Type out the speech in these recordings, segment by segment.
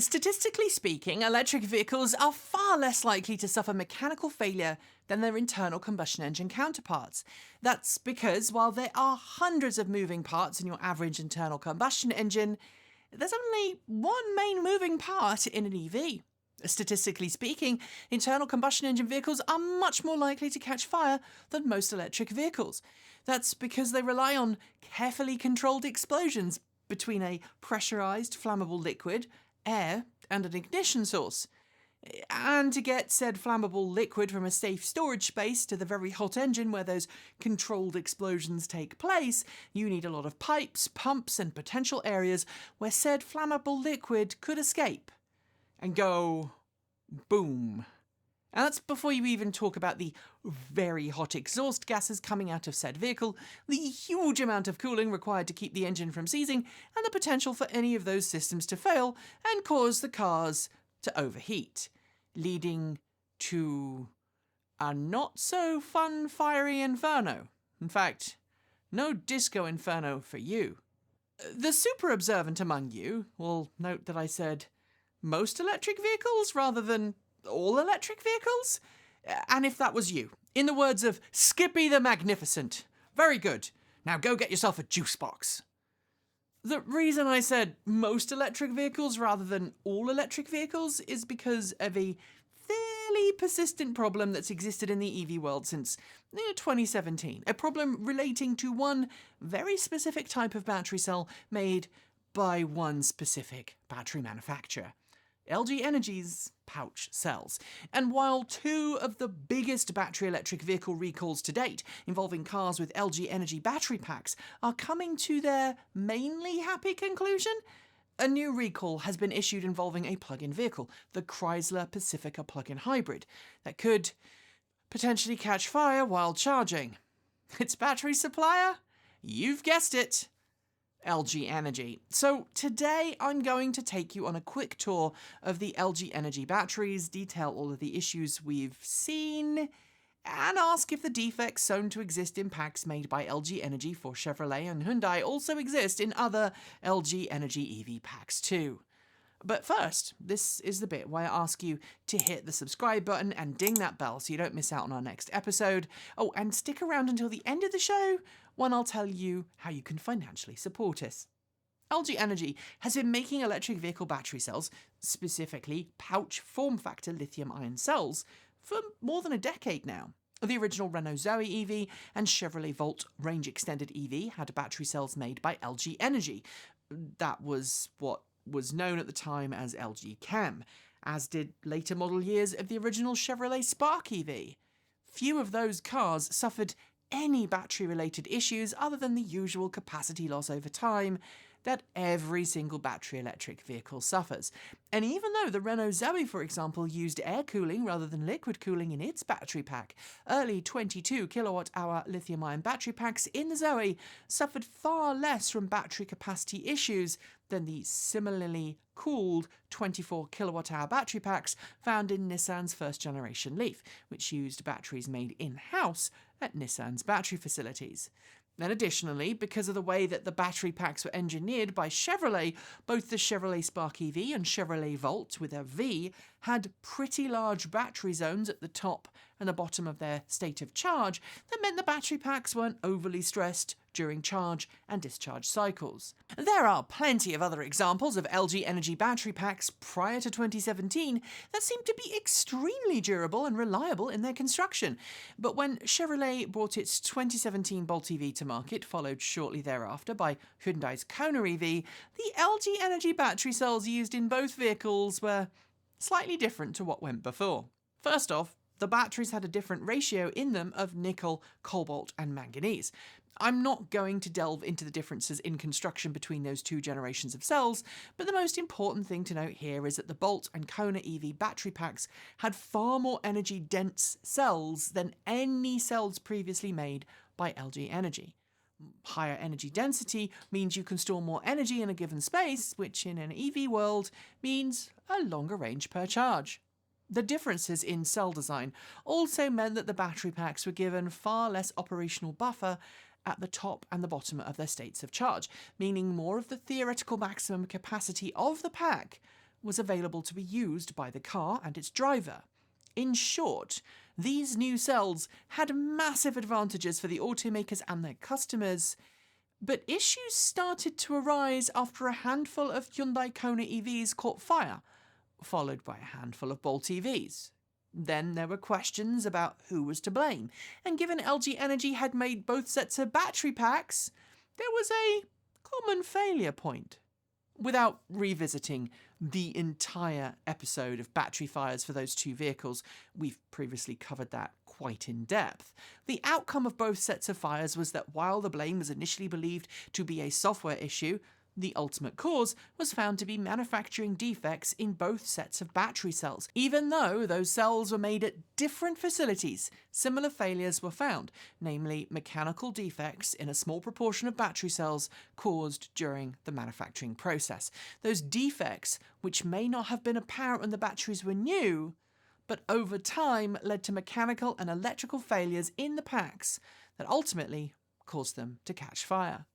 Statistically speaking, electric vehicles are far less likely to suffer mechanical failure than their internal combustion engine counterparts. That's because while there are hundreds of moving parts in your average internal combustion engine, there's only one main moving part in an EV. Statistically speaking, internal combustion engine vehicles are much more likely to catch fire than most electric vehicles. That's because they rely on carefully controlled explosions between a pressurized flammable liquid, air, and an ignition source. And to get said flammable liquid from a safe storage space to the very hot engine where those controlled explosions take place, you need a lot of pipes, pumps, and potential areas where said flammable liquid could escape and go boom. And that's before you even talk about the very hot exhaust gases coming out of said vehicle, the huge amount of cooling required to keep the engine from seizing, and the potential for any of those systems to fail and cause the cars to overheat, leading to a not-so-fun fiery inferno. In fact, no disco inferno for you. The super observant among you will note that I said most electric vehicles rather than all electric vehicles? And if that was you, in the words of Skippy the Magnificent, very good, now go get yourself a juice box. The reason I said most electric vehicles rather than all electric vehicles is because of a fairly persistent problem that's existed in the EV world since 2017. A problem relating to one very specific type of battery cell made by one specific battery manufacturer. LG Energy's pouch cells. And while two of the biggest battery electric vehicle recalls to date, involving cars with LG Energy battery packs, are coming to their mainly happy conclusion, a new recall has been issued involving a plug-in vehicle, the Chrysler Pacifica plug-in hybrid, that could potentially catch fire while charging. Its battery supplier? You've guessed it. LG Energy. So today I'm going to take you on a quick tour of the LG Energy batteries, detail all of the issues we've seen, and ask if the defects shown to exist in packs made by LG Energy for Chevrolet and Hyundai also exist in other LG Energy EV packs too. But first, this is the bit where I ask you to hit the subscribe button and ding that bell so you don't miss out on our next episode. Oh, and stick around until the end of the show when I'll tell you how you can financially support us. LG Energy has been making electric vehicle battery cells, specifically pouch form factor lithium-ion cells, for more than a decade now. The original Renault Zoe EV and Chevrolet Volt range extended EV had battery cells made by LG Energy. That was what was known at the time as LG Chem, as did later model years of the original Chevrolet Spark EV. Few of those cars suffered any battery-related issues other than the usual capacity loss over time that every single battery electric vehicle suffers. And even though the Renault Zoe, for example, used air cooling rather than liquid cooling in its battery pack, early 22 kilowatt-hour lithium-ion battery packs in the Zoe suffered far less from battery capacity issues than the similarly cooled 24 kilowatt-hour battery packs found in Nissan's first-generation Leaf, which used batteries made in-house at Nissan's battery facilities. And additionally, because of the way that the battery packs were engineered by Chevrolet, both the Chevrolet Spark EV and Chevrolet Volt with a V had pretty large battery zones at the top and the bottom of their state of charge that meant the battery packs weren't overly stressed during charge and discharge cycles. There are plenty of other examples of LG Energy battery packs prior to 2017 that seemed to be extremely durable and reliable in their construction. But when Chevrolet brought its 2017 Bolt EV to market, followed shortly thereafter by Hyundai's Kona EV, the LG Energy battery cells used in both vehicles were slightly different to what went before. First off, the batteries had a different ratio in them of nickel, cobalt, and manganese. I'm not going to delve into the differences in construction between those two generations of cells, but the most important thing to note here is that the Bolt and Kona EV battery packs had far more energy-dense cells than any cells previously made by LG Energy. Higher energy density means you can store more energy in a given space, which in an EV world means a longer range per charge. The differences in cell design also meant that the battery packs were given far less operational buffer at the top and the bottom of their states of charge, meaning more of the theoretical maximum capacity of the pack was available to be used by the car and its driver. In short, these new cells had massive advantages for the automakers and their customers, but issues started to arise after a handful of Hyundai Kona EVs caught fire, followed by a handful of Bolt EVs. Then there were questions about who was to blame, and given LG Energy had made both sets of battery packs, there was a common failure point. Without revisiting the entire episode of battery fires for those two vehicles, we've previously covered that quite in depth. The outcome of both sets of fires was that while the blame was initially believed to be a software issue, the ultimate cause was found to be manufacturing defects in both sets of battery cells. Even though those cells were made at different facilities, similar failures were found, namely mechanical defects in a small proportion of battery cells caused during the manufacturing process. Those defects, which may not have been apparent when the batteries were new, but over time led to mechanical and electrical failures in the packs that ultimately caused them to catch fire.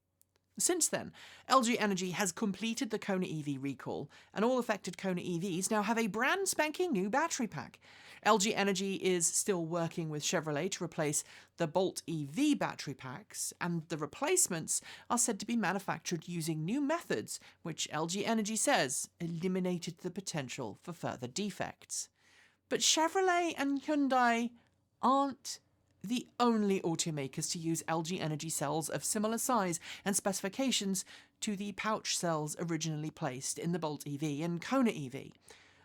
Since then, LG Energy has completed the Kona EV recall, and all affected Kona EVs now have a brand spanking new battery pack. LG Energy is still working with Chevrolet to replace the Bolt EV battery packs, and the replacements are said to be manufactured using new methods, which LG Energy says eliminated the potential for further defects. But Chevrolet and Hyundai aren't the only automakers to use LG Energy cells of similar size and specifications to the pouch cells originally placed in the Bolt EV and Kona EV.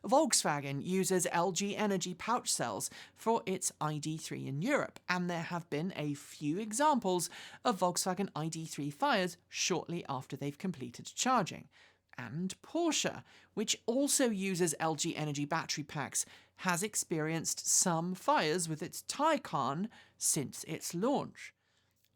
Volkswagen uses LG Energy pouch cells for its ID.3 in Europe, and there have been a few examples of Volkswagen ID.3 fires shortly after they've completed charging. And Porsche, which also uses LG Energy battery packs, has experienced some fires with its Taycan since its launch.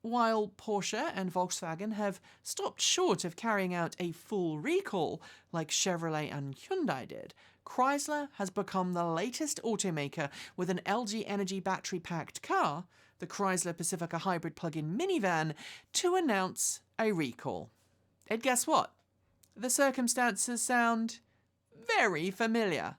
While Porsche and Volkswagen have stopped short of carrying out a full recall like Chevrolet and Hyundai did, Chrysler has become the latest automaker with an LG Energy battery-packed car, the Chrysler Pacifica Hybrid plug-in minivan, to announce a recall. And guess what? The circumstances sound very familiar.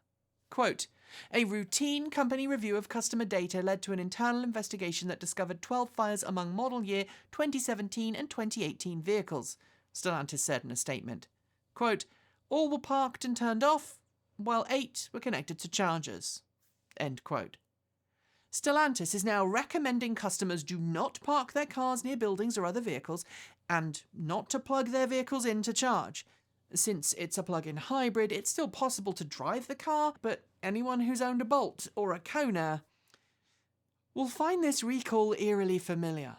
Quote, "A routine company review of customer data led to an internal investigation that discovered 12 fires among model year 2017 and 2018 vehicles," Stellantis said in a statement. Quote, "All were parked and turned off, while 8 were connected to chargers." End quote. Stellantis is now recommending customers do not park their cars near buildings or other vehicles and not to plug their vehicles in to charge. Since it's a plug-in hybrid, it's still possible to drive the car, but anyone who's owned a Bolt or a Kona will find this recall eerily familiar.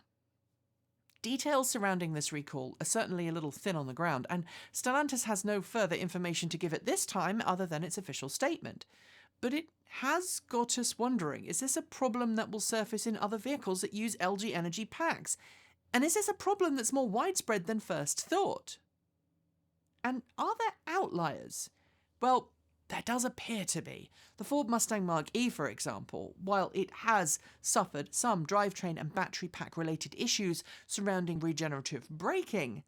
Details surrounding this recall are certainly a little thin on the ground, and Stellantis has no further information to give at this time other than its official statement. But it has got us wondering, is this a problem that will surface in other vehicles that use LG Energy packs? And is this a problem that's more widespread than first thought? And are there outliers? Well, there does appear to be. The Ford Mustang Mach-E, for example, while it has suffered some drivetrain and battery pack related issues surrounding regenerative braking,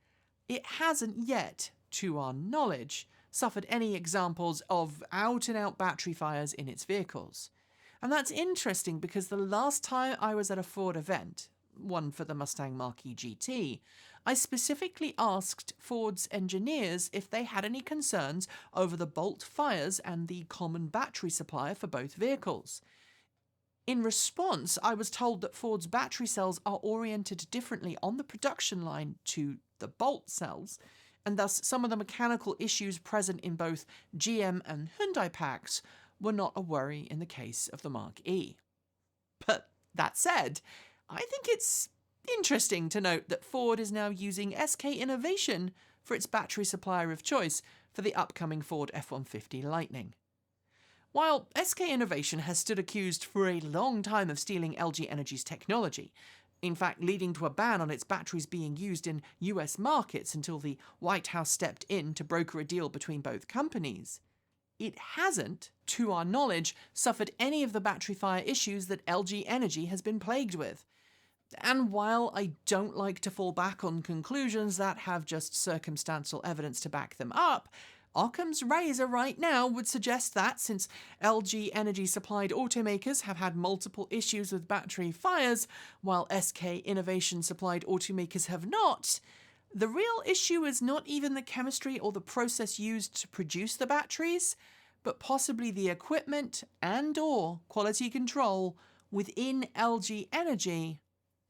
it hasn't yet, to our knowledge, suffered any examples of out-and-out battery fires in its vehicles. And that's interesting because the last time I was at a Ford event, one for the Mustang Mach-E GT, I specifically asked Ford's engineers if they had any concerns over the Bolt fires and the common battery supplier for both vehicles. In response, I was told that Ford's battery cells are oriented differently on the production line to the Bolt cells, and thus some of the mechanical issues present in both GM and Hyundai packs were not a worry in the case of the Mach-E. But that said, I think it's interesting to note that Ford is now using SK Innovation for its battery supplier of choice for the upcoming Ford F-150 Lightning. While SK Innovation has stood accused for a long time of stealing LG Energy's technology, in fact leading to a ban on its batteries being used in US markets until the White House stepped in to broker a deal between both companies, it hasn't, to our knowledge, suffered any of the battery fire issues that LG Energy has been plagued with. And while I don't like to fall back on conclusions that have just circumstantial evidence to back them up, Occam's razor right now would suggest that since LG Energy supplied automakers have had multiple issues with battery fires, while SK Innovation supplied automakers have not, the real issue is not even the chemistry or the process used to produce the batteries, but possibly the equipment and/or quality control within LG Energy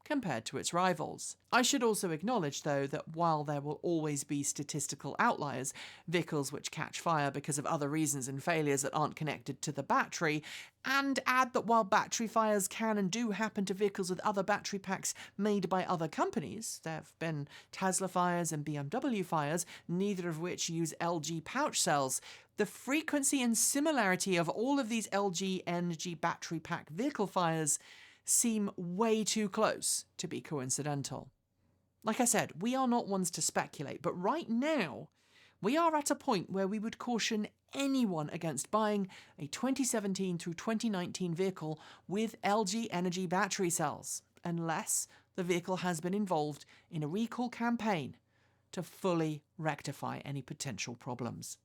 compared to its rivals. I should also acknowledge, though, that while there will always be statistical outliers, vehicles which catch fire because of other reasons and failures that aren't connected to the battery, and add that while battery fires can and do happen to vehicles with other battery packs made by other companies, there have been Tesla fires and BMW fires, neither of which use LG pouch cells, the frequency and similarity of all of these LG Energy battery pack vehicle fires seem way too close to be coincidental. Like I said, we are not ones to speculate, but right now, we are at a point where we would caution anyone against buying a 2017 through 2019 vehicle with LG Energy battery cells, unless the vehicle has been involved in a recall campaign to fully rectify any potential problems.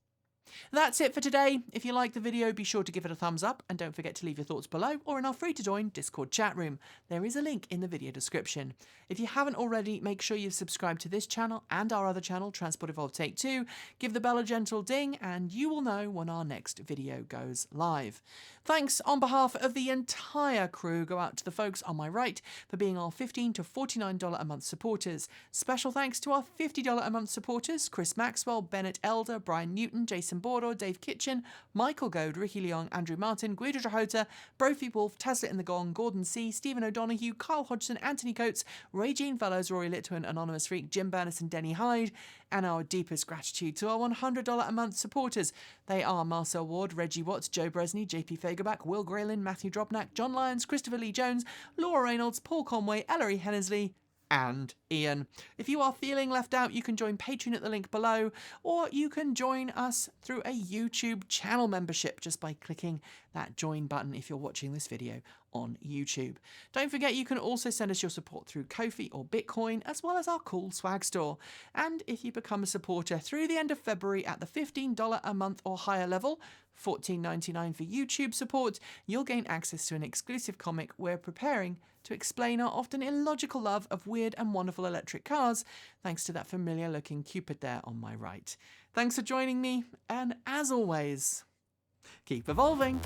That's it for today. If you liked the video, be sure to give it a thumbs up and don't forget to leave your thoughts below or in our free to join Discord chat room. There is a link in the video description. If you haven't already, make sure you've subscribed to this channel and our other channel, Transport Evolved Take 2. Give the bell a gentle ding and you will know when our next video goes live. Thanks on behalf of the entire crew go out to the folks on my right for being our $15 to $49 a month supporters. Special thanks to our $50 a month supporters, Chris Maxwell, Bennett Elder, Brian Newton, Jason Bordo, Dave Kitchen, Michael Goad, Ricky Leong, Andrew Martin, Guido Drahota, Brophy Wolf, Tesla in the Gong, Gordon C, Stephen O'Donoghue, Carl Hodgson, Anthony Coates, Ray Jean Fellows, Rory Litwin, Anonymous Freak, Jim Burness and Denny Hyde, and our deepest gratitude to our $100 a month supporters. They are Marcel Ward, Reggie Watts, Joe Bresney, JP Fagerback, Will Graylin, Matthew Drobnak, John Lyons, Christopher Lee Jones, Laura Reynolds, Paul Conway, Ellery Hennesley, and Ian. If you are feeling left out, you can join Patreon at the link below, or you can join us through a YouTube channel membership just by clicking that join button if you're watching this video on YouTube. Don't forget you can also send us your support through Ko-fi or Bitcoin, as well as our cool swag store. And if you become a supporter through the end of February at the $15 a month or higher level, $14.99 for YouTube support, you'll gain access to an exclusive comic we're preparing to explain our often illogical love of weird and wonderful electric cars, thanks to that familiar looking Cupid there on my right. Thanks for joining me, and as always, keep evolving.